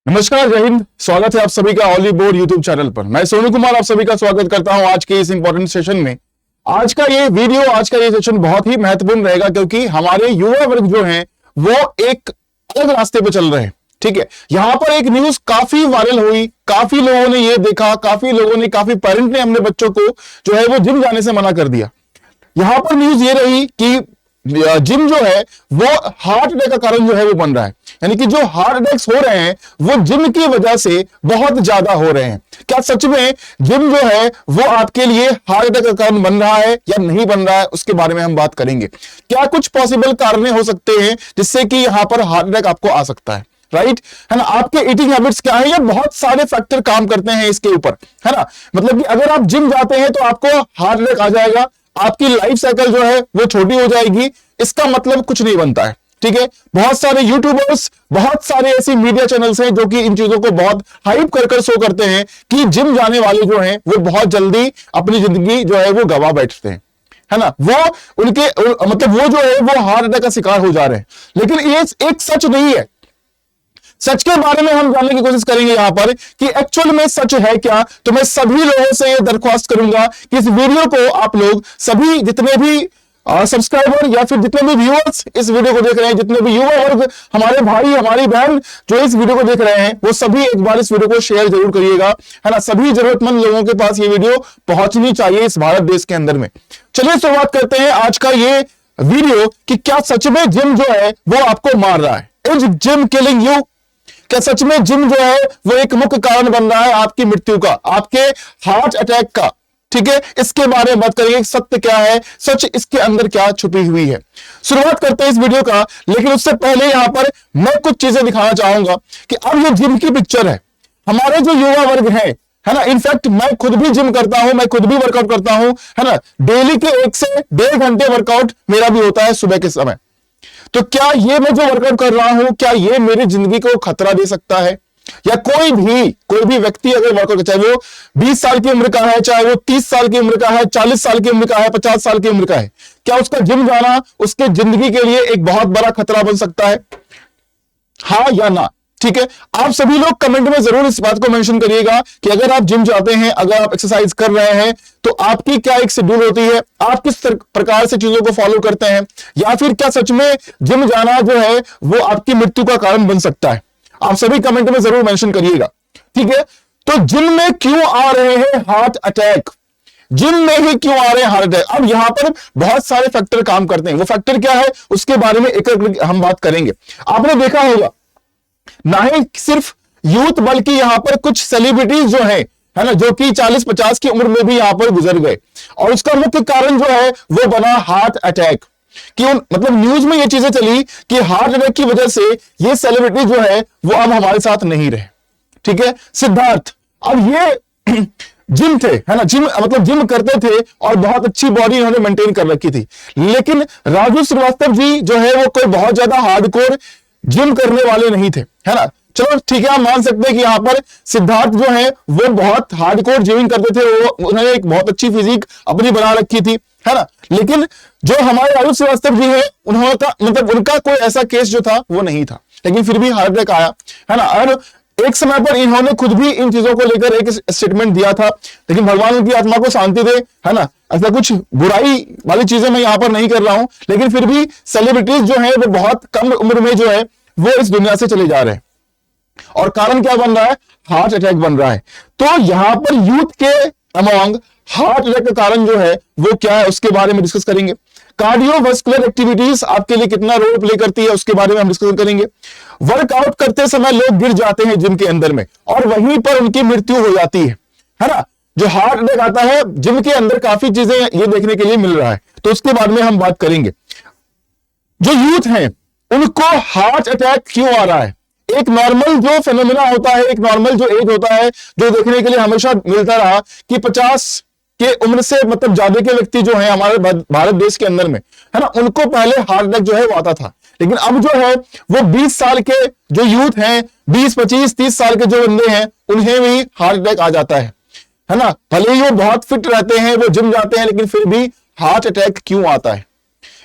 नमस्कार, जय हिंद। स्वागत है आप सभी का ऑली बोर्ड यूट्यूब चैनल पर। मैं सोनू कुमार आप सभी का स्वागत करता हूं आज के इस इंपॉर्टेंट सेशन में। आज का ये सेशन बहुत ही महत्वपूर्ण रहेगा क्योंकि हमारे युवा वर्ग जो हैं वो एक अलग रास्ते पे चल रहे हैं। ठीक है, यहां पर एक न्यूज काफी वायरल हुई, काफी लोगों ने ये देखा, काफी पेरेंट ने अपने बच्चों को जो है वो जिम जाने से मना कर दिया। यहां पर न्यूज ये रही कि जिम जो है वो हार्ट अटैक का कारण जो है वो बन रहा है, यानी कि जो हार्ट अटैक्स हो रहे हैं वो जिम की वजह से बहुत ज्यादा हो रहे हैं। क्या सच में जिम जो है वो आपके लिए हार्ट अटैक का कारण बन रहा है या नहीं बन रहा है, उसके बारे में हम बात करेंगे। क्या कुछ पॉसिबल कारण हो सकते हैं जिससे कि यहां पर हार्ट अटैक आपको आ सकता है, राइट है ना। आपके ईटिंग हैबिट्स क्या है, ये बहुत सारे फैक्टर काम करते हैं इसके ऊपर, है ना। मतलब कि अगर आप जिम जाते हैं तो आपको हार्ट अटैक आ जाएगा, आपकी लाइफ साइकिल जो है वो छोटी हो जाएगी, इसका मतलब कुछ नहीं बनता है। ठीक है, बहुत सारे यूट्यूबर्स, बहुत सारे ऐसी मीडिया चैनल्स हैं जो कि इन चीजों को बहुत हाइप कर शो करते हैं कि जिम जाने वाले जो हैं वो बहुत जल्दी अपनी जिंदगी जो है वो गवा बैठते हैं, है ना। वो उनके मतलब वो जो है वो हार्ट अटैक का शिकार हो जा रहे हैं। लेकिन ये एक सच नहीं है। सच के बारे में हम जानने की कोशिश करेंगे यहां पर कि एक्चुअल में सच है क्या। तो मैं सभी लोगों से यह दरख्वास्त करूंगा कि इस वीडियो को आप लोग सभी जितने भी सब्सक्राइबर या फिर जितने भी व्यूअर्स इस वीडियो को देख रहे हैं, जितने भी युवा वर्ग, हमारे भाई हमारी बहन जो इस वीडियो को देख रहे हैं, वो सभी एक बार इस वीडियो को शेयर जरूर करिएगा, है ना। सभी जरूरतमंद लोगों के पास ये वीडियो पहुंचनी चाहिए इस भारत देश के अंदर में। चलिए शुरुआत करते हैं आज का ये वीडियो कि क्या सच में जिम जो है वो आपको मार रहा है। Is gym killing you? क्या सच में जिम जो है वो एक मुख्य कारण बन रहा है आपकी मृत्यु का, आपके हार्ट अटैक का? ठीक है, इसके बारे में बात करेंगे। सत्य क्या है, सच इसके अंदर क्या छुपी हुई है। शुरुआत करते हैं इस वीडियो का, लेकिन उससे पहले यहां पर मैं कुछ चीजें दिखाना चाहूंगा कि अब ये जिम की पिक्चर है। हमारे जो युवा वर्ग है ना, इनफैक्ट मैं खुद भी जिम करता हूं, मैं खुद भी वर्कआउट करता हूं, है ना। डेली के 1 से 1.5 घंटे वर्कआउट मेरा भी होता है सुबह के समय। तो क्या ये मैं जो वर्कआउट कर रहा हूं, क्या ये मेरी जिंदगी को खतरा दे सकता है? या कोई भी व्यक्ति अगर वर्कआउट, चाहे वो 20 साल की उम्र का है, चाहे वो 30 साल की उम्र का है, 40 साल की उम्र का है, 50 साल की उम्र का है, क्या उसका जिम जाना उसके जिंदगी के लिए एक बहुत बड़ा खतरा बन सकता है? हाँ या ना? ठीक है, आप सभी लोग कमेंट में जरूर इस बात को मेंशन करिएगा कि अगर आप जिम जाते हैं, अगर आप एक्सरसाइज कर रहे हैं, तो आपकी क्या एक शेड्यूल होती है, आप किस प्रकार से चीजों को फॉलो करते हैं, या फिर क्या सच में जिम जाना जो है वो आपकी मृत्यु का कारण बन सकता है। आप सभी कमेंट में जरूर मेंशन करिएगा। ठीक है, तो जिम में क्यों आ रहे हैं हार्ट अटैक? जिम में ही क्यों आ रहे हैं हार्ट अटैक? अब यहां पर बहुत सारे फैक्टर काम करते हैं। वो फैक्टर क्या है उसके बारे में एक हम बात करेंगे। आपने देखा होगा ना ही सिर्फ यूथ बल्कि यहां पर कुछ सेलिब्रिटीज जो है ना, जो कि 40-50 की उम्र में भी यहां पर गुजर गए, और उसका मुख्य कारण जो है वो बना हार्ट अटैक। क्यों? मतलब न्यूज में ये चीजें चली कि हार्ट अटैक की वजह से ये सेलिब्रिटी जो है वो अब हमारे साथ नहीं रहे। ठीक है, सिद्धार्थ, अब ये जिम थे, है ना, जिम करते थे और बहुत अच्छी बॉडी इन्होंने मेंटेन कर रखी थी। लेकिन राजू श्रीवास्तव जी जो है वो कोई बहुत ज्यादा हार्डकोर जिम करने वाले नहीं थे, है ना। चलो ठीक है, आप मान सकते हैं कि यहां पर सिद्धार्थ जो है वो बहुत हार्डकोर जिमिंग करते थे, उन्होंने एक बहुत अच्छी फिजिक अपनी बना रखी थी, है ना। लेकिन जो हमारे राजू श्रीवास्तव जी है, उनका कोई ऐसा केस जो था वो नहीं था, लेकिन फिर भी हार्ट अटैक आया, है ना। और एक समय पर इन्होंने खुद भी इन चीजों को लेकर एक स्टेटमेंट दिया था, लेकिन भगवान उनकी आत्मा को शांति दे, है ना। ऐसा कुछ बुराई वाली चीजें मैं यहां पर नहीं कर रहा हूं, लेकिन फिर भी सेलिब्रिटीज जो है वो बहुत कम उम्र में जो है वो इस दुनिया से चले जा रहे हैं, और कारण क्या बन रहा है? हार्ट अटैक बन रहा है। तो यहां पर यूथ के अमंग हार्ट अटैक का कारण जो है वो क्या है उसके बारे में डिस्कस करेंगे। कार्डियोवास्कुलर एक्टिविटीज आपके लिए कितना रोल प्ले करती है उसके बारे में हम डिस्कस करेंगे। वर्कआउट करते समय लोग गिर जाते हैं जिम के अंदर में और वहीं पर उनकी मृत्यु हो जाती है ना। जो हार्ट अटैक आता है जिम के अंदर काफी चीजें ये देखने के लिए मिल रहा है, तो उसके बारे में हम बात करेंगे। जो यूथ हैं उनको हार्ट अटैक क्यों आ रहा है? एक नॉर्मल जो फेनोमेना होता है, एक नॉर्मल जो एज होता है, जो देखने के लिए हमेशा मिलता रहा कि 50 के उम्र से मतलब ज्यादा के व्यक्ति जो है हमारे भारत देश के अंदर में, है ना, उनको पहले हार्ट अटैक जो है वो आता था। लेकिन अब जो है वो 20 साल के जो यूथ हैं, 20, 25, 30 साल के जो बंदे हैं, उन्हें भी हार्ट अटैक आ जाता है ना। भले ही वो बहुत फिट रहते हैं, वो जिम जाते हैं, लेकिन फिर भी हार्ट अटैक क्यों आता है?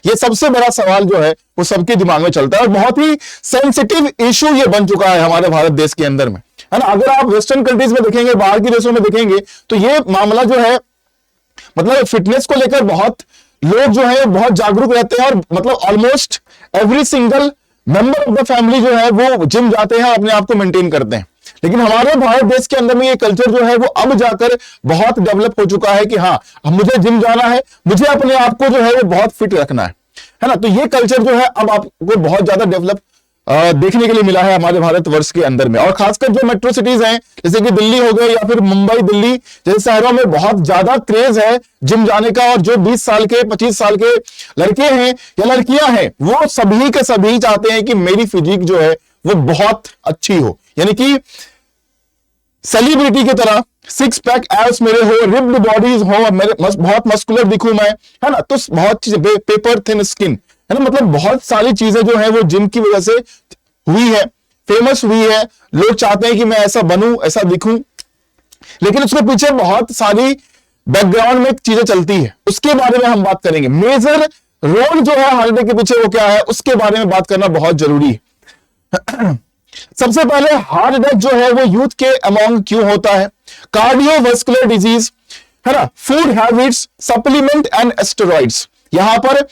ये सबसे बड़ा सवाल जो है वो सबके दिमाग में चलता है और बहुत ही सेंसिटिव इशू ये बन चुका है हमारे भारत देश के अंदर में, है ना। अगर आप वेस्टर्न कंट्रीज में देखेंगे, बाहर के देशों में देखेंगे, तो ये मामला जो है मतलब फिटनेस को लेकर बहुत लोग जो है बहुत जागरूक रहते हैं और मतलब almost every single member of the family जो है वो जिम जाते हैं और अपने आप को मेंटेन करते हैं। लेकिन हमारे भारत देश के अंदर में ये कल्चर जो है वो अब जाकर बहुत डेवलप हो चुका है कि हाँ, मुझे जिम जाना है, मुझे अपने आप को जो है वो बहुत फिट रखना है ना। तो ये कल्चर जो है अब आपको बहुत ज्यादा डेवलप देखने के लिए मिला है हमारे भारतवर्ष के अंदर में। और खासकर जो मेट्रो सिटीज हैं जैसे कि दिल्ली हो गए या फिर मुंबई, दिल्ली जैसे शहरों में बहुत ज्यादा क्रेज है जिम जाने का। और जो 20 साल के 25 साल के लड़के हैं या लड़कियां हैं वो सभी के सभी चाहते हैं कि मेरी फिजिक जो है वो बहुत अच्छी हो, यानी कि सेलिब्रिटी की तरह सिक्स पैक एब्स मेरे हो, रिप्ड बॉडीज हो, मेरे बहुत मस्कुलर दिखूं मैं, है ना। तो बहुत चीजें, पेपर थिन स्किन, है ना, मतलब बहुत सारी चीजें जो है वो जिम की वजह से हुई है, फेमस हुई है। लोग चाहते हैं कि मैं ऐसा बनूं, ऐसा दिखूं, लेकिन उसके पीछे बहुत सारी बैकग्राउंड में चीजें चलती है, उसके बारे में हम बात करेंगे। मेजर रोल जो है हार्ट के पीछे वो क्या है, उसके बारे में बात करना बहुत जरूरी है। सबसे पहले हार्ट अटैक जो है वो यूथ के अमोंग क्यों होता है? कार्डियोवास्कुलर डिजीज, है ना, food habits, supplement and steroids. यहां पर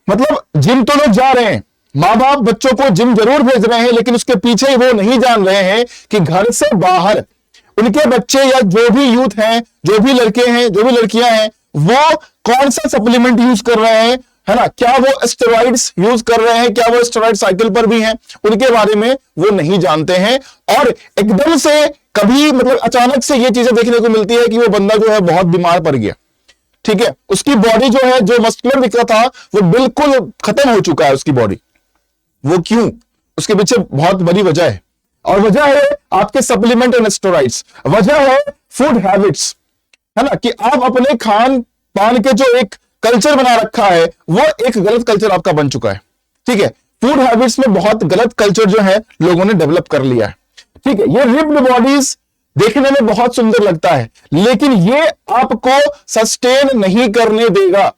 मतलब जिम तो लोग जा रहे हैं, मां बाप बच्चों को जिम जरूर भेज रहे हैं, लेकिन उसके पीछे वो नहीं जान रहे हैं कि घर से बाहर उनके बच्चे या जो भी यूथ हैं, जो भी लड़के हैं, जो भी लड़कियां हैं, वो कौन सा सप्लीमेंट यूज कर रहे हैं, है ना। क्या वो स्टेरॉइड्स यूज कर रहे हैं, क्या वो स्टेरॉइड साइकिल पर भी हैं, उनके बारे में वो नहीं जानते हैं। और एकदम से कभी मतलब अचानक से ये चीजें देखने को मिलती है कि वो बंदा जो है बहुत बीमार पड़ गया, ठीक है, उसकी बॉडी जो है, जो मस्कुलर दिख रहा था वो बिल्कुल खत्म हो चुका है उसकी बॉडी। वो क्यों? उसके पीछे बहुत बड़ी वजह है, और वजह है आपके सप्लीमेंट एंड स्टेरॉइड्स, वजह है फूड हैबिट्स, है ना, कि आप अपने खान पान के जो एक कल्चर बना रखा है वो एक गलत कल्चर आपका बन चुका है, ठीक है। फूड हैबिट्स में बहुत गलत कल्चर जो है लोगों ने डेवलप कर लिया है, ठीक है। ये रिप्ड बॉडीज देखने में बहुत सुंदर लगता है, लेकिन ये आपको सस्टेन नहीं करने देगा,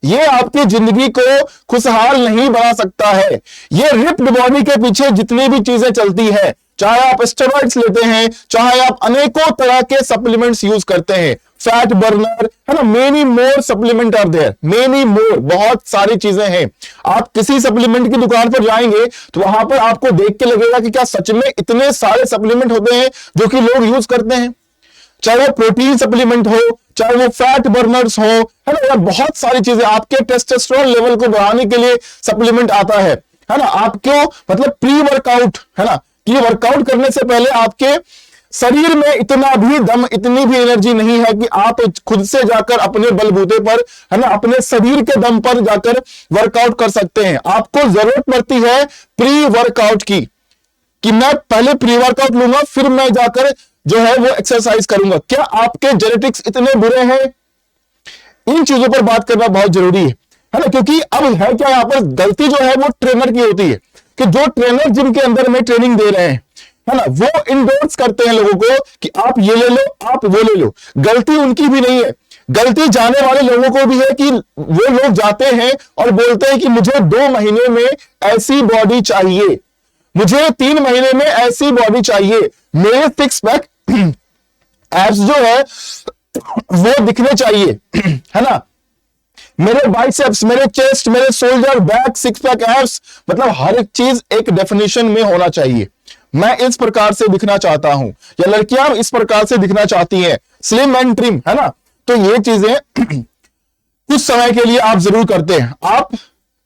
ये आपकी जिंदगी को खुशहाल नहीं बना सकता है। ये रिप्ड बॉडी के पीछे जितनी भी चीजें चलती है, चाहे आप स्टेरॉइड्स लेते हैं, चाहे आप अनेकों तरह के सप्लीमेंट्स यूज करते हैं, फैट बर्नर, है ना, many more supplement are there, many more, बहुत सारी चीजें हैं। आप किसी सप्लीमेंट की दुकान पर जाएंगे तो वहां पर आपको देख के लगेगा कि क्या सच में इतने सारे सप्लीमेंट होते हैं जो कि लोग यूज करते हैं, चाहे वो प्रोटीन सप्लीमेंट हो, चाहे वो फैट बर्नर्स हो, है ना, बहुत सारी चीजें। आपके टेस्टोस्टेरोन लेवल को बढ़ाने के लिए सप्लीमेंट आता है ना। आपको मतलब प्री वर्कआउट, है ना, कि वर्कआउट करने से पहले आपके शरीर में इतना भी दम, इतनी भी एनर्जी नहीं है कि आप खुद से जाकर अपने बलबूते पर, है ना, अपने शरीर के दम पर जाकर वर्कआउट कर सकते हैं। आपको जरूरत पड़ती है प्री वर्कआउट की, कि मैं पहले प्री वर्कआउट लूंगा फिर मैं जाकर जो है वो एक्सरसाइज करूंगा। क्या आपके जेनेटिक्स इतने बुरे हैं? इन चीजों पर बात करना बहुत जरूरी है ना, क्योंकि अब है क्या, यहां पर गलती जो है वो ट्रेनर की होती है, कि जो ट्रेनर जिम के अंदर में ट्रेनिंग दे रहे हैं, है ना, वो इंडोर्स करते हैं लोगों को कि आप ये ले लो, आप वो ले लो। गलती उनकी भी नहीं है, गलती जाने वाले लोगों को भी है कि वो लोग जाते हैं और बोलते हैं कि मुझे 2 महीने में ऐसी बॉडी चाहिए, मुझे 3 महीने में ऐसी बॉडी चाहिए, मेरे सिक्स पैक एब्स जो है वो दिखने चाहिए, है ना, मेरे बाइसेप्स, मेरे चेस्ट, मेरे shoulder, back, six pack abs, मतलब हर एक चीज एक डेफिनेशन में होना चाहिए। मैं इस प्रकार से दिखना चाहता हूं, या लड़कियां इस प्रकार से दिखना चाहती हैं, स्लिम एंड ट्रिम, है ना। तो ये चीजें कुछ समय के लिए आप जरूर करते हैं, आप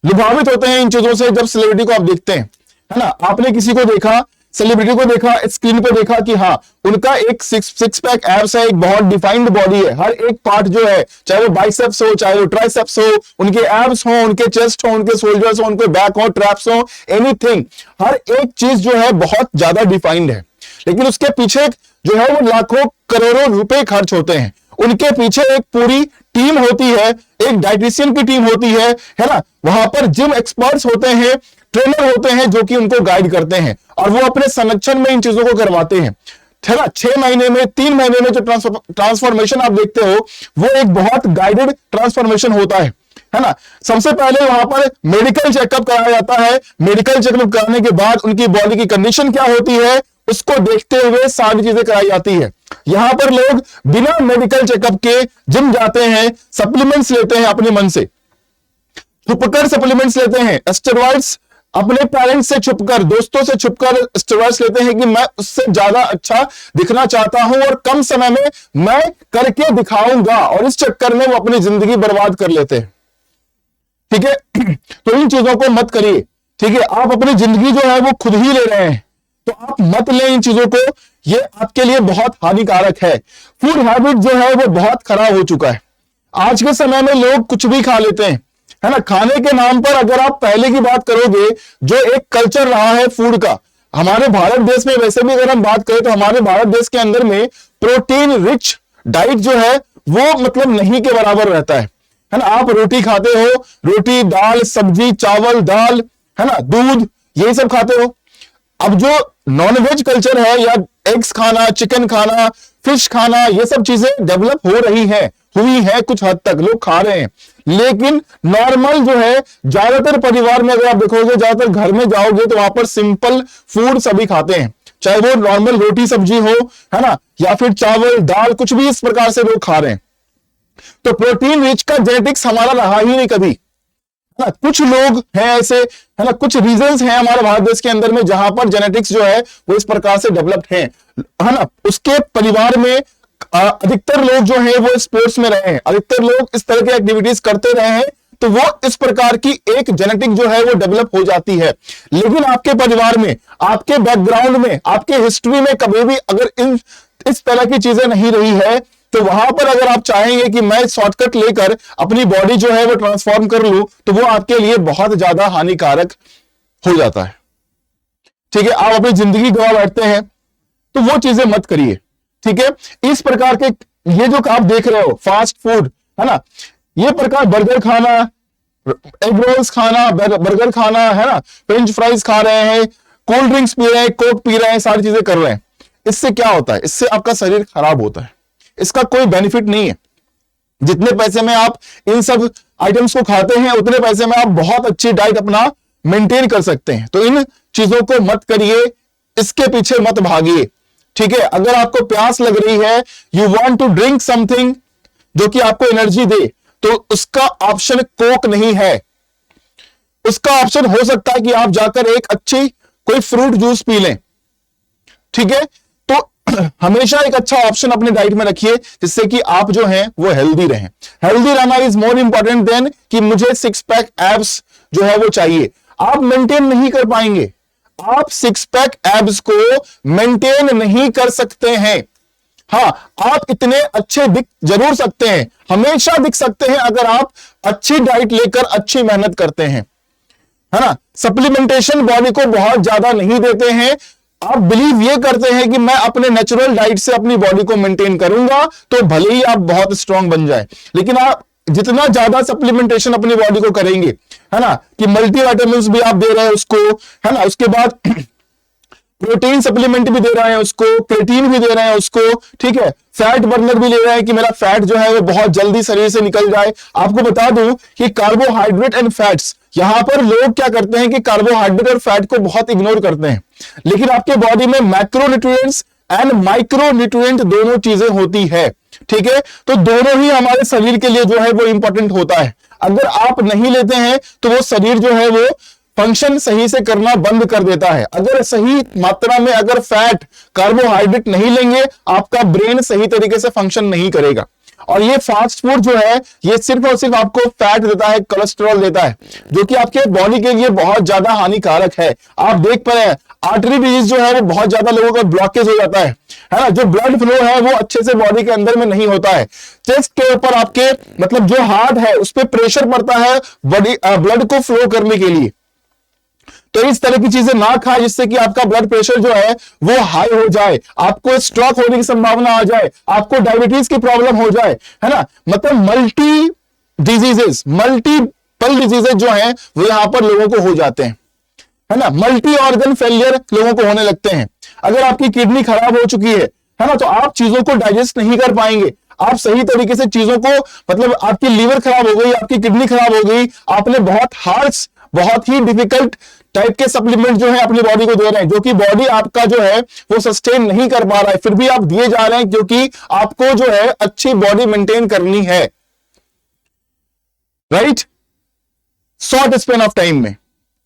लुभावित होते हैं इन चीजों से जब सेलिब्रिटी को आप देखते हैं, है ना। आपने किसी को देखा, सेलिब्रिटी को देखा, स्क्रीन पे देखा कि हाँ उनका एक सिक्स पैक एब्स है, एक बहुत डिफाइंड बॉडी है, हर एक पार्ट जो है, चाहे वो बाइसेप्स हो, चाहे वो ट्राइसेप्स हो, उनके एब्स हो, उनके चेस्ट हो, उनके शोल्डर्स हो, उनके बैक हो, ट्रैप्स हो, एनीथिंग, हर एक चीज जो है बहुत ज्यादा डिफाइंड है। लेकिन उसके पीछे जो है वो लाखों करोड़ों रुपए खर्च होते हैं, उनके पीछे एक पूरी टीम होती है, एक डाइटिशियन की टीम होती है ना, वहां पर जिम एक्सपर्ट्स होते हैं, ट्रेनर होते हैं जो कि उनको गाइड करते हैं, और वो अपने संरक्षण में इन चीजों को करवाते हैं, है ना। 6 महीने में, 3 महीने में जो ट्रांसफॉर्मेशन आप देखते हो वो एक बहुत गाइडेड ट्रांसफॉर्मेशन होता है, है ना। सबसे पहले वहां पर मेडिकल चेकअप कराया जाता है। मेडिकल चेकअप कराने के बाद उनकी बॉडी की कंडीशन क्या होती है उसको देखते हुए सारी चीजें कराई जाती है। यहां पर लोग बिना मेडिकल चेकअप के जिम जाते हैं, सप्लीमेंट्स लेते हैं अपने मन से, छुपकर सप्लीमेंट्स लेते हैं, स्टेरॉइड्स अपने पेरेंट्स से छुपकर, दोस्तों से छुपकर स्टेरॉइड्स लेते हैं कि मैं उससे ज्यादा अच्छा दिखना चाहता हूं और कम समय में मैं करके दिखाऊंगा, और इस चक्कर में वो अपनी जिंदगी बर्बाद कर लेते हैं। ठीक है, तो इन चीजों को मत करिए। ठीक है, आप अपनी जिंदगी जो है वो खुद ही ले रहे हैं, तो आप मत लें इन चीजों को, ये आपके लिए बहुत हानिकारक है। फूड हैबिट जो है वो बहुत खराब हो चुका है। आज के समय में लोग कुछ भी खा लेते हैं, है ना। खाने के नाम पर अगर आप पहले की बात करोगे, जो एक कल्चर रहा है फूड का हमारे भारत देश में, वैसे भी अगर हम बात करें तो हमारे भारत देश के अंदर में प्रोटीन रिच डाइट जो है वो मतलब नहीं के बराबर रहता है ना। आप रोटी खाते हो, रोटी दाल सब्जी चावल दाल, है ना, दूध, यही सब खाते हो। अब जो नॉनवेज कल्चर है या एग्स खाना, चिकन खाना, फिश खाना, ये सब चीजें डेवलप हो रही है, हुई है, कुछ हद तक लोग खा रहे हैं। लेकिन नॉर्मल जो है ज्यादातर परिवार में अगर आप देखोगे, ज्यादातर घर में जाओगे तो वहां पर सिंपल फूड सभी खाते हैं, चाहे वो नॉर्मल रोटी सब्जी हो, है ना, या फिर चावल दाल, कुछ भी इस प्रकार से लोग खा रहे हैं। तो प्रोटीन रिच का जेनेटिक्स हमारा रहा ही नहीं कभी, है ना। कुछ लोग हैं ऐसे, है ना, कुछ रीजंस हैं हमारे भारत देश के अंदर में जहां पर जेनेटिक्स जो है वो इस प्रकार से डेवलप्ड है ना। उसके परिवार में अधिकतर लोग जो है वो स्पोर्ट्स में रहे हैं, अधिकतर लोग इस तरह के एक्टिविटीज करते रहे हैं, तो वो इस प्रकार की एक जेनेटिक जो है वो डेवलप हो जाती है। लेकिन आपके परिवार में, आपके बैकग्राउंड में, आपके हिस्ट्री में कभी भी अगर इस तरह की चीजें नहीं रही है, तो वहां पर अगर आप चाहेंगे कि मैं शॉर्टकट लेकर अपनी बॉडी जो है वो ट्रांसफॉर्म कर लूं, तो वो आपके लिए बहुत ज्यादा हानिकारक हो जाता है। ठीक है, आप अपनी जिंदगी गंवा बैठते हैं, तो वो चीजें मत करिए। ठीक है, इस प्रकार के ये जो आप देख रहे हो फास्ट फूड, है ना, ये प्रकार बर्गर खाना, एग रोल्स खाना, बर्गर खाना, है ना, फ्रेंच फ्राइज खा रहे हैं, कोल्ड ड्रिंक्स पी रहे हैं, कोक पी रहे हैं, सारी चीजें कर रहे हैं, इससे क्या होता है? इससे आपका शरीर खराब होता है, इसका कोई बेनिफिट नहीं है। जितने पैसे में आप इन सब आइटम्स को खाते हैं, उतने पैसे में आप बहुत अच्छी डाइट अपना मेंटेन कर सकते हैं। तो इन चीजों को मत करिए, इसके पीछे मत भागिए। ठीक है, अगर आपको प्यास लग रही है, you want to drink something जो कि आपको एनर्जी दे, तो उसका ऑप्शन कोक नहीं है। उसका ऑप्शन हो सकता है कि आप जाकर एक अच्छी कोई फ्रूट जूस पी लें। ठीक है, तो हमेशा एक अच्छा ऑप्शन अपने डाइट में रखिए, जिससे कि आप जो हैं वो हेल्दी रहें। हेल्दी रहना इज मोर इंपॉर्टेंट देन कि मुझे सिक्स पैक एब्स जो है वो चाहिए। आप मेंटेन नहीं कर पाएंगे, आप सिक्स पैक एब्स को मेंटेन नहीं कर सकते हैं। हाँ, आप इतने अच्छे दिख जरूर सकते हैं, हमेशा दिख सकते हैं, अगर आप अच्छी डाइट लेकर अच्छी मेहनत करते हैं, है ना। सप्लीमेंटेशन बॉडी को बहुत ज्यादा नहीं देते हैं, आप बिलीव ये करते हैं कि मैं अपने नेचुरल डाइट से अपनी बॉडी को मेंटेन करूंगा, तो भले ही आप बहुत स्ट्रांग बन जाए, लेकिन आप जितना ज्यादा सप्लीमेंटेशन अपनी बॉडी को करेंगे, है ना, कि मल्टीविटामिन्स भी आप दे रहे हैं उसको, है ना, उसके बाद प्रोटीन सप्लीमेंट भी दे रहे हैं उसको, प्रोटीन भी दे रहे हैं उसको, ठीक है, फैट बर्नर भी ले रहे हैं कि मेरा फैट जो है वो बहुत जल्दी शरीर से निकल जाए। आपको बता दूं कि कार्बोहाइड्रेट एंड फैट्स, यहां पर लोग क्या करते हैं कि कार्बोहाइड्रेट और फैट को बहुत इग्नोर करते हैं, लेकिन आपके बॉडी में मैक्रोन्यूट्रिएंट्स एंड माइक्रोन्यूट्रिएंट दोनों चीजें होती है। ठीक है, तो दोनों ही हमारे शरीर के लिए जो है वो इंपॉर्टेंट होता है। अगर आप नहीं लेते हैं तो वो शरीर जो है वो फंक्शन सही से करना बंद कर देता है। अगर सही मात्रा में अगर फैट कार्बोहाइड्रेट नहीं लेंगे, आपका ब्रेन सही तरीके से फंक्शन नहीं करेगा। और ये फास्ट फूड जो है ये सिर्फ और सिर्फ आपको फैट देता है, कोलेस्ट्रॉल देता है, जो कि आपके बॉडी के लिए बहुत ज्यादा हानिकारक है। आप देख पा रहे हैं आर्टरी डिजीज जो है वो बहुत ज्यादा लोगों का ब्लॉकेज हो जाता है ना, जो ब्लड फ्लो है वो अच्छे से बॉडी के अंदर में नहीं होता है। चेस्ट के ऊपर आपके मतलब जो हार्ट है उस पर प्रेशर पड़ता है बॉडी ब्लड को फ्लो करने के लिए। तो इस तरह की चीजें ना खाएं जिससे कि आपका ब्लड प्रेशर जो है वो हाई हो जाए, आपको स्ट्रोक होने की संभावना आ जाए, आपको डायबिटीज की प्रॉब्लम हो जाए, है ना। मतलब मल्टी डिजीजेस, मल्टीपल डिजीजेस जो हैं वो यहां पर लोगों को हो जाते हैं, है ना। मल्टी ऑर्गन फेलियर लोगों को होने लगते हैं। अगर आपकी किडनी खराब हो चुकी है ना, तो आप चीजों को डाइजेस्ट नहीं कर पाएंगे, आप सही तरीके से चीजों को, मतलब आपकी लीवर खराब हो गई, आपकी किडनी खराब हो गई, आपने बहुत हार्श, बहुत ही डिफिकल्ट टाइप के सप्लीमेंट जो है अपनी बॉडी को दे रहे हैं, जो कि बॉडी आपका जो है वो सस्टेन नहीं कर पा रहा है, फिर भी आप दिए जा रहे हैं क्योंकि आपको जो है अच्छी बॉडी मेंटेन करनी है, right. Short span of time में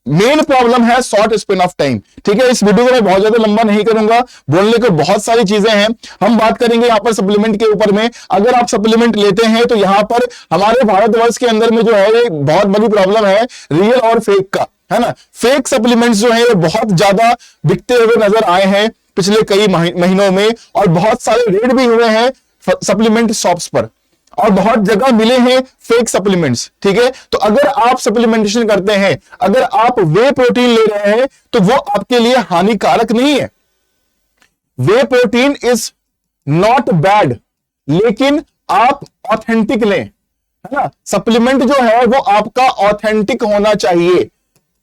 मेन प्रॉब्लम है शॉर्ट स्पेन ऑफ टाइम, ठीक है। इस वीडियो को मैं बहुत ज्यादा लंबा नहीं करूंगा, बोलने को बहुत सारी चीजें हैं, हम बात करेंगे यहां पर सप्लीमेंट के ऊपर में। अगर आप सप्लीमेंट लेते हैं तो यहां पर हमारे भारतवर्ष के अंदर में जो है बहुत बड़ी प्रॉब्लम है रियल और फेक का, है ना। फेक सप्लीमेंट्स जो है बहुत ज्यादा बिकते हुए नजर आए हैं पिछले कई महीनों में, और बहुत सारे रेड भी हुए हैं सप्लीमेंट शॉप्स पर, और बहुत जगह मिले हैं फेक सप्लीमेंट्स, ठीक है। तो अगर आप सप्लीमेंटेशन करते हैं, अगर आप वे प्रोटीन ले रहे हैं तो वो आपके लिए हानिकारक नहीं है। वे प्रोटीन इज नॉट बैड, लेकिन आप ऑथेंटिक लें, है ना। सप्लीमेंट जो है वो आपका ऑथेंटिक होना चाहिए,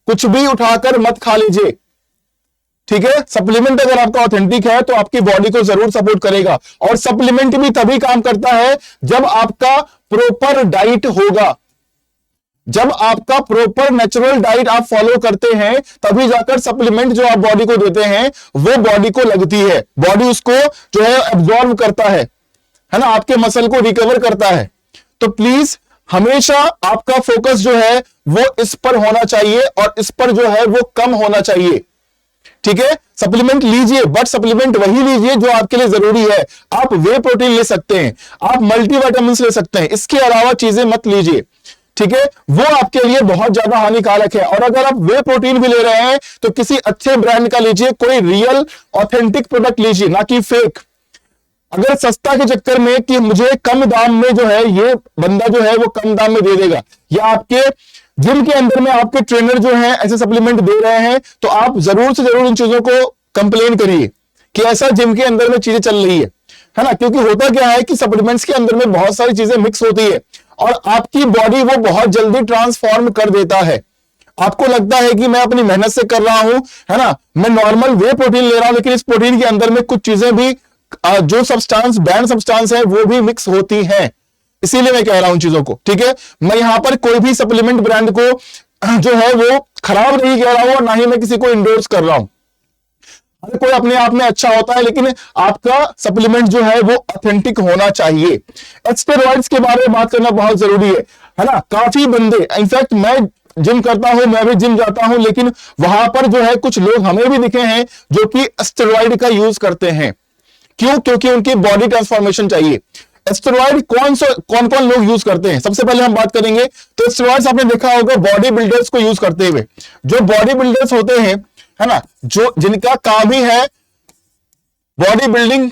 कुछ भी उठाकर मत खा लीजिए, ठीक है। सप्लीमेंट अगर आपका ऑथेंटिक है तो आपकी बॉडी को जरूर सपोर्ट करेगा, और सप्लीमेंट भी तभी काम करता है जब आपका प्रॉपर डाइट होगा, जब आपका प्रॉपर नेचुरल डाइट आप फॉलो करते हैं तभी जाकर सप्लीमेंट जो आप बॉडी को देते हैं वो बॉडी को लगती है, बॉडी उसको जो है एब्जॉर्व करता है ना, आपके मसल को रिकवर करता है। तो प्लीज हमेशा आपका फोकस जो है वो इस पर होना चाहिए, और इस पर जो है वो कम होना चाहिए, ठीक है। सप्लीमेंट लीजिए, बट सप्लीमेंट वही लीजिए जो आपके लिए जरूरी है। आप वे प्रोटीन ले सकते हैं, आप मल्टीविटामिन्स ले सकते हैं, इसके अलावा चीजें मत लीजिए, ठीक है। वो आपके लिए बहुत ज्यादा हानिकारक है। और अगर आप वे प्रोटीन भी ले रहे हैं तो किसी अच्छे ब्रांड का लीजिए, कोई रियल ऑथेंटिक प्रोडक्ट लीजिए, ना कि फेक। अगर सस्ता के चक्कर में कि मुझे कम दाम में जो है ये बंदा जो है वो कम दाम में दे देगा, या आपके जिम के अंदर में आपके ट्रेनर जो हैं ऐसे सप्लीमेंट दे रहे हैं, तो आप जरूर से जरूर इन चीजों को कंप्लेन करिए कि ऐसा जिम के अंदर में चीजें चल रही है ना। क्योंकि होता क्या है कि सप्लीमेंट्स के अंदर में बहुत सारी चीजें मिक्स होती है और आपकी बॉडी वो बहुत जल्दी ट्रांसफॉर्म कर देता है। आपको लगता है कि मैं अपनी मेहनत से कर रहा हूं, है ना, मैं नॉर्मल वे प्रोटीन ले रहा हूं, लेकिन इस प्रोटीन के अंदर में कुछ चीजें भी जो सब्सटेंस बैन सब्सटेंस है वो भी मिक्स होती हैं। इसीलिए मैं कह रहा हूं चीजों को, ठीक है। मैं यहां पर कोई भी सप्लीमेंट ब्रांड को जो है वो खराब नहीं कह रहा हूं, और ना ही मैं किसी को इंडोर्स कर रहा हूं। हर कोई अपने आप में अच्छा होता है, लेकिन आपका सप्लीमेंट जो है वो ऑथेंटिक होना चाहिए। स्टेरॉइड्स के बारे में बात करना बहुत जरूरी है ना। काफी बंदे, इनफैक्ट मैं जिम करता हूं, मैं भी जिम जाता हूं, लेकिन वहां पर जो है कुछ लोग हमें भी दिखे हैं जो कि स्टेरॉइड का यूज करते हैं। क्यों? क्योंकि उनकी बॉडी ट्रांसफॉर्मेशन चाहिए। स्टेरॉइड कौन कौन लोग यूज करते हैं, सबसे पहले हम बात करेंगे। तो स्टेरॉइड्स आपने देखा होगा बॉडी बिल्डर्स को यूज करते हुए। जो बॉडी बिल्डर्स होते हैं, है ना, जो जिनका काम ही है बॉडी बिल्डिंग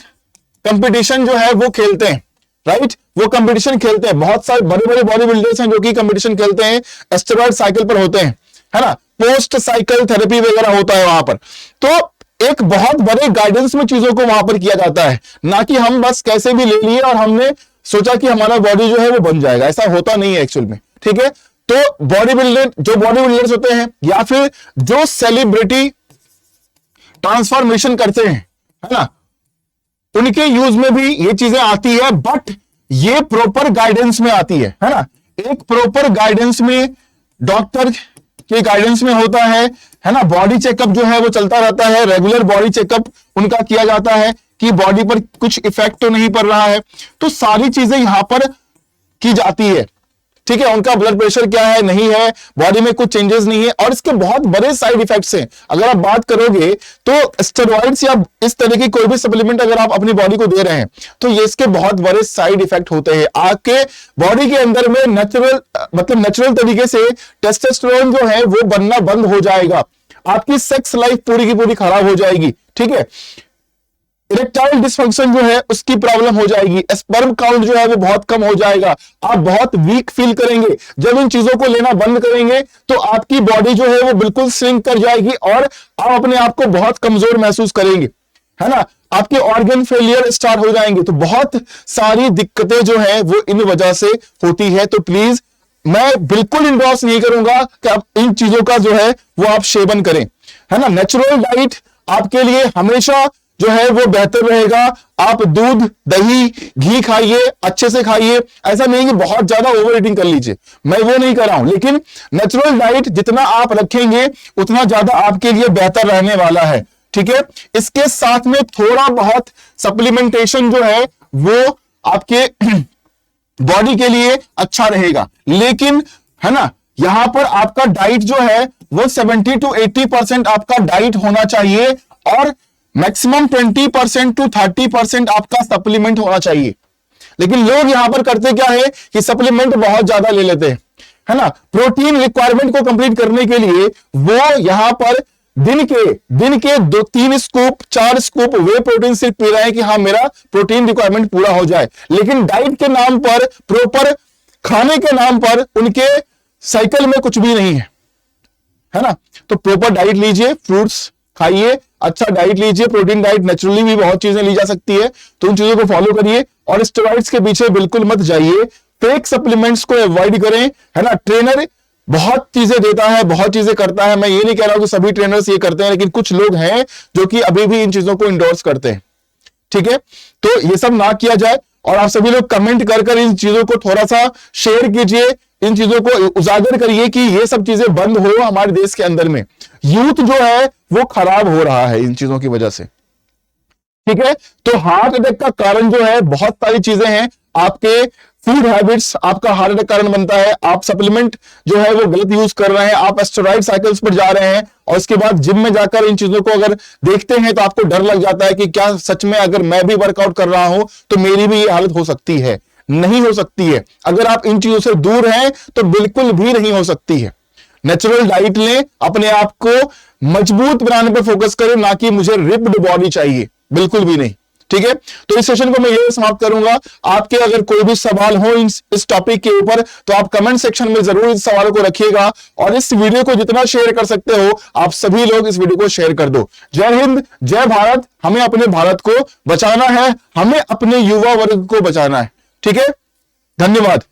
कंपटीशन जो है वो खेलते हैं, राइट, वो कंपटीशन खेलते हैं। बहुत सारे बड़े बड़े बॉडी बिल्डर्स हैं जो कि कंपटीशन खेलते हैं, स्टेरॉइड साइकिल पर होते हैं, है ना, पोस्ट साइकिल थेरेपी वगैरह होता है वहां पर। तो एक बहुत बड़े गाइडेंस में चीजों को वहां पर किया जाता है, ना कि हम बस कैसे भी ले लिए और हमने सोचा कि हमारा बॉडी जो है वो बन जाएगा। ऐसा होता नहीं है एक्चुअल में, ठीक है। तो बॉडी बिल्डर्स होते हैं, या फिर जो सेलिब्रिटी ट्रांसफॉर्मेशन करते हैं, है ना, उनके यूज में भी ये चीजें आती है, बट ये प्रॉपर गाइडेंस में आती है ना। एक प्रॉपर गाइडेंस में, डॉक्टर के गाइडेंस में होता है ना। बॉडी चेकअप जो है वो चलता रहता है, रेगुलर बॉडी चेकअप उनका किया जाता है कि बॉडी पर कुछ इफेक्ट तो नहीं पड़ रहा है। तो सारी चीजें यहां पर की जाती है, ठीक है। उनका ब्लड प्रेशर क्या है, नहीं है, बॉडी में कुछ चेंजेस नहीं है, और इसके बहुत बड़े साइड इफेक्ट्स हैं। अगर आप बात करोगे तो स्टेरॉइड्स या इस तरह की कोई भी सप्लीमेंट अगर आप अपनी बॉडी को दे रहे हैं तो ये इसके बहुत बड़े साइड इफेक्ट होते हैं। आपके बॉडी के अंदर में नेचुरल तरीके से टेस्टोस्टेरोन जो है वो बनना बंद हो जाएगा, आपकी सेक्स लाइफ पूरी की पूरी खराब हो जाएगी, ठीक है। इरेक्टाइल डिसफंक्शन जो है उसकी प्रॉब्लम हो जाएगी, स्पर्म काउंट जो है वो बहुत कम हो जाएगा, आप बहुत वीक फील करेंगे। जब इन चीजों को लेना बंद करेंगे तो आपकी बॉडी जो है वो बिल्कुल श्रिंक कर जाएगी और आप अपने आप को बहुत कमजोर महसूस करेंगे, है ना। आपके ऑर्गन फेलियर स्टार्ट हो जाएंगे। तो बहुत सारी दिक्कतें जो है वो इन वजह से होती है। तो प्लीज मैं बिल्कुल इंडोर्स नहीं करूंगा कि आप इन चीजों का जो है वो आप सेवन करें, है ना। नेचुरल डाइट आपके लिए हमेशा जो है वो बेहतर रहेगा। आप दूध, दही, घी खाइए, अच्छे से खाइए। ऐसा नहीं कि बहुत ज्यादा ओवर ईटिंग कर लीजिए, मैं वो नहीं कर रहा हूं, लेकिन नेचुरल डाइट जितना आप रखेंगे उतना ज्यादा आपके लिए बेहतर रहने वाला है। ठीक है, इसके साथ में थोड़ा बहुत सप्लीमेंटेशन जो है वो आपके बॉडी के लिए अच्छा रहेगा, लेकिन है ना, यहां पर आपका डाइट जो है वो 70 to 80% आपका डाइट होना चाहिए और मैक्सिमम 20% to 30% आपका सप्लीमेंट होना चाहिए। लेकिन लोग यहां पर करते क्या है कि सप्लीमेंट बहुत ज्यादा ले लेते हैं, है ना। प्रोटीन रिक्वायरमेंट को कंप्लीट करने के लिए वो यहां पर दिन के 2-3 स्कूप 4 स्कूप वे प्रोटीन सिर्फ पी रहे हैं कि हाँ मेरा प्रोटीन रिक्वायरमेंट पूरा हो जाए। लेकिन डाइट के नाम पर, प्रॉपर खाने के नाम पर उनके साइकिल में कुछ भी नहीं है ना। तो प्रॉपर डाइट लीजिए, फ्रूट्स खाइए, अच्छा डाइट लीजिए, प्रोटीन डाइट, नेचुरली भी बहुत चीजें ली जा सकती है, तो उन चीजों को फॉलो करिए और स्टेरॉइड्स के पीछे बिल्कुल मत जाइए। फेक सप्लीमेंट्स को अवॉइड करें, है ना। ट्रेनर बहुत चीजें देता है, बहुत चीजें करता है, मैं ये नहीं कह रहा हूं कि सभी ट्रेनर्स ये करते हैं, लेकिन कुछ लोग हैं जो कि अभी भी इन चीजों को इंडोर्स करते हैं। ठीक है, तो ये सब ना किया जाए और आप सभी लोग कमेंट कर इन चीजों को थोड़ा सा शेयर कीजिए, इन चीजों को उजागर करिए कि ये सब चीजें बंद हो हमारे देश के अंदर में। यूथ जो है वो खराब हो रहा है इन चीजों की वजह से। ठीक है, तो हार्ट अटैक का कारण जो है बहुत सारी चीजें हैं। आपके फूड हैबिट्स आपका हार्ट अटैक कारण बनता है, आप सप्लीमेंट जो है वो गलत यूज कर रहे हैं, आप स्टेरॉइड साइकिल्स पर जा रहे हैं और उसके बाद जिम में जाकर इन चीजों को अगर देखते हैं तो आपको डर लग जाता है कि क्या सच में अगर मैं भी वर्कआउट कर रहा हूं तो मेरी भी ये हालत हो सकती है। नहीं हो सकती है, अगर आप इन चीजों से दूर हैं तो बिल्कुल भी नहीं हो सकती है। नेचुरल डाइट लें, अपने आप को मजबूत बनाने पर फोकस करें, ना कि मुझे रिप्ड बॉडी चाहिए, बिल्कुल भी नहीं। ठीक है, तो इस सेशन को मैं ये समाप्त करूंगा। आपके अगर कोई भी सवाल हो इस टॉपिक के ऊपर तो आप कमेंट सेक्शन में जरूर इस सवालों को रखिएगा और इस वीडियो को जितना शेयर कर सकते हो आप सभी लोग इस वीडियो को शेयर कर दो। जय हिंद, जय भारत। हमें अपने भारत को बचाना है, हमें अपने युवा वर्ग को बचाना है। ठीक है, धन्यवाद।